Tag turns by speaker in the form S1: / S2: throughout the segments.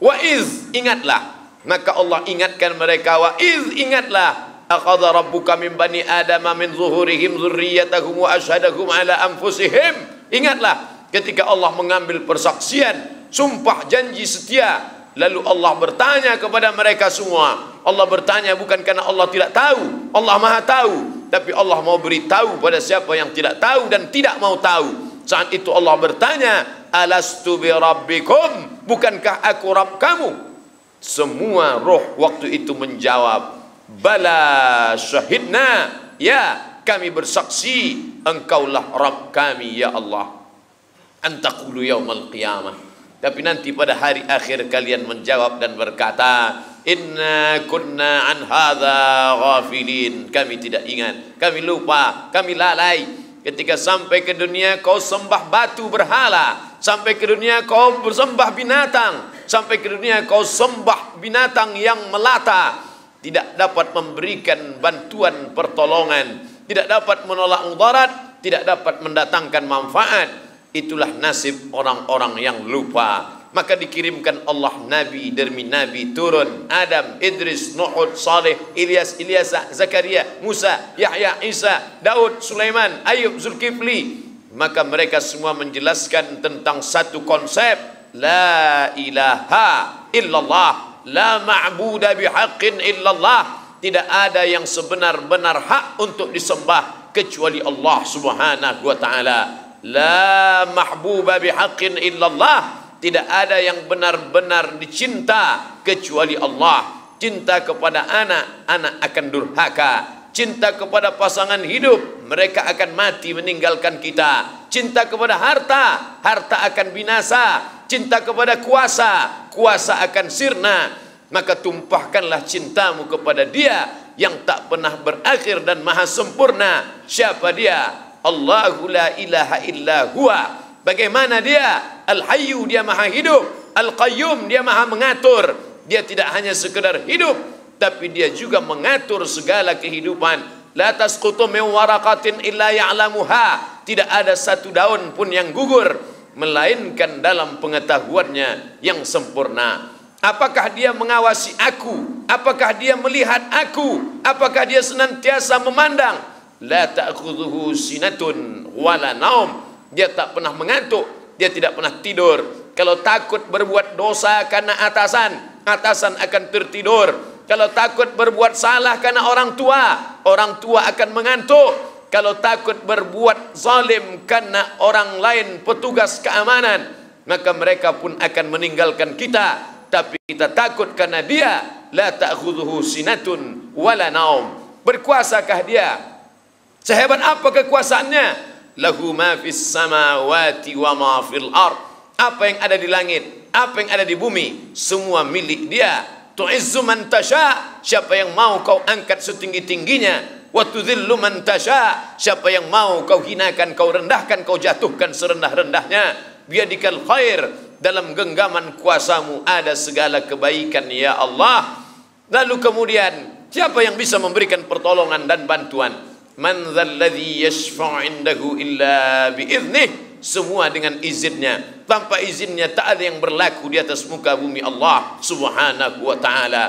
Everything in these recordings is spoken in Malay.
S1: Wa iz, ingatlah. Maka Allah ingatkan mereka, wa iz, ingatlah, akhadha rabbuka min bani adama min zuhurihim dzurriyyatahum wa asyhadahum ala anfusihim. Ingatlah ketika Allah mengambil persaksian, sumpah janji setia, lalu Allah bertanya kepada mereka semua. Allah bertanya bukan karena Allah tidak tahu, Allah Maha tahu, tapi Allah mau beritahu pada siapa yang tidak tahu dan tidak mau tahu. Saat itu Allah bertanya, alastu bi rabbikum, bukankah aku Rabb kamu? Semua roh waktu itu menjawab, bala syahidna, ya kami bersaksi engkaulah Rabb kami ya Allah. Antaqulu yaumal qiyamah, tapi nanti pada hari akhir kalian menjawab dan berkata, inna kunna an hadza ghafilin, kami tidak ingat, kami lupa, kami lalai. Ketika sampai ke dunia kau sembah batu berhala, sampai ke dunia kau bersembah binatang, sampai ke dunia kau sembah binatang yang melata, tidak dapat memberikan bantuan pertolongan, tidak dapat menolak mudarat, tidak dapat mendatangkan manfaat. Itulah nasib orang-orang yang lupa. Maka dikirimkan Allah Nabi demi Nabi turun, Adam, Idris, Nuh, Saleh, Ilyas, Ilyasa, Zakaria, Musa, Yahya, Isa, Daud, Sulaiman, Ayub, Zulkifli. Maka mereka semua menjelaskan tentang satu konsep, la ilaha illallah, la ma'buda bihaqqin illallah. Tidak ada yang sebenar-benar hak untuk disembah kecuali Allah Subhanahu wa taala. La mahbuba bihaqqin illallah, tidak ada yang benar-benar dicinta kecuali Allah. Cinta kepada anak, anak akan durhaka. Cinta kepada pasangan hidup, mereka akan mati meninggalkan kita. Cinta kepada harta, harta akan binasa. Cinta kepada kuasa, kuasa akan sirna. Maka tumpahkanlah cintamu kepada Dia yang tak pernah berakhir dan maha sempurna. Siapa Dia? Allahu la ilaha illa huwa. Bagaimana Dia? Al-Hayyu, Dia maha hidup. Al-Qayyum, Dia maha mengatur. Dia tidak hanya sekedar hidup, tapi Dia juga mengatur segala kehidupan. La tasqutu min waraqatin illa ya'lamuha. Tidak ada satu daun pun yang gugur melainkan dalam pengetahuannya yang sempurna. Apakah Dia mengawasi aku? Apakah Dia melihat aku? Apakah Dia senantiasa memandang? La ta'khudhuhu sinatun wala naum. Dia tak pernah mengantuk, Dia tidak pernah tidur. Kalau takut berbuat dosa karena atasan, atasan akan tertidur. Kalau takut berbuat salah karena orang tua akan mengantuk. Kalau takut berbuat zalim karena orang lain petugas keamanan, maka mereka pun akan meninggalkan kita. Tapi kita takut karena Dia, la ta'khudhuhu sinatun wala naum. Berkuasakah Dia? Sehebat apa kekuasaannya? Lahu ma fis samawati wa ma fil ard. Apa yang ada di langit, apa yang ada di bumi, semua milik Dia. Tu'izzu man tasha, siapa yang mau kau angkat setinggi-tingginya. Wa tudhillu man tasha, siapa yang mau kau hinakan, kau rendahkan, kau jatuhkan serendah-rendahnya. Biadikal khair, dalam genggaman kuasamu ada segala kebaikan ya Allah. Lalu kemudian siapa yang bisa memberikan pertolongan dan bantuan? Man dzalladzi yashfa'u 'indahu illa bi'idnih. Semua dengan izinnya. Tanpa izinnya tak ada yang berlaku di atas muka bumi Allah Subhanahu wa ta'ala.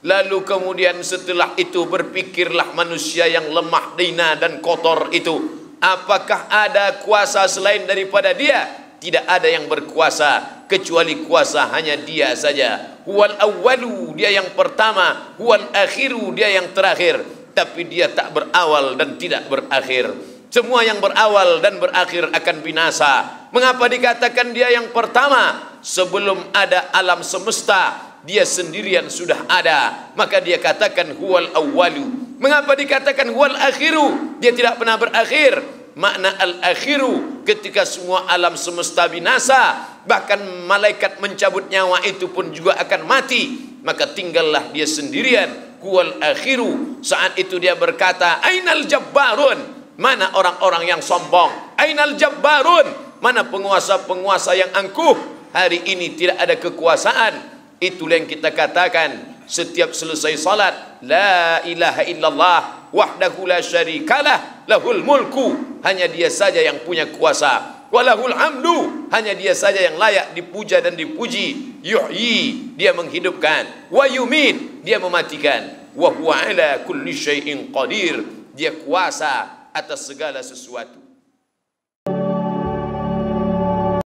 S1: Lalu kemudian setelah itu berpikirlah manusia yang lemah dina dan kotor itu, apakah ada kuasa selain daripada Dia? Tidak ada yang berkuasa kecuali kuasa hanya Dia saja. Huwal awwalu, Dia yang pertama. Huwal akhiru, Dia yang terakhir. Tapi Dia tak berawal dan tidak berakhir. Semua yang berawal dan berakhir akan binasa. Mengapa dikatakan Dia yang pertama? Sebelum ada alam semesta, Dia sendirian sudah ada. Maka Dia katakan huwal awwalu. Mengapa dikatakan huwal akhiru? Dia tidak pernah berakhir. Makna al-akhiru, ketika semua alam semesta binasa, bahkan malaikat mencabut nyawa itu pun juga akan mati, maka tinggallah Dia sendirian. Huwal akhiru. Saat itu Dia berkata, ainal jabbarun? Mana orang-orang yang sombong? Ainal jabbarun? Mana penguasa-penguasa yang angkuh? Hari ini tidak ada kekuasaan. Itulah yang kita katakan setiap selesai salat, la ilaha illallah wahdahu la syarikalah lahul mulku. Hanya Dia saja yang punya kuasa. Walahul hamdu, hanya dia saja yang layak dipuja dan dipuji. Yuhyi, dia menghidupkan. Wa yumit, dia mematikan. Wa huwa ala kulli syai'in qadir, dia kuasa atas segala sesuatu.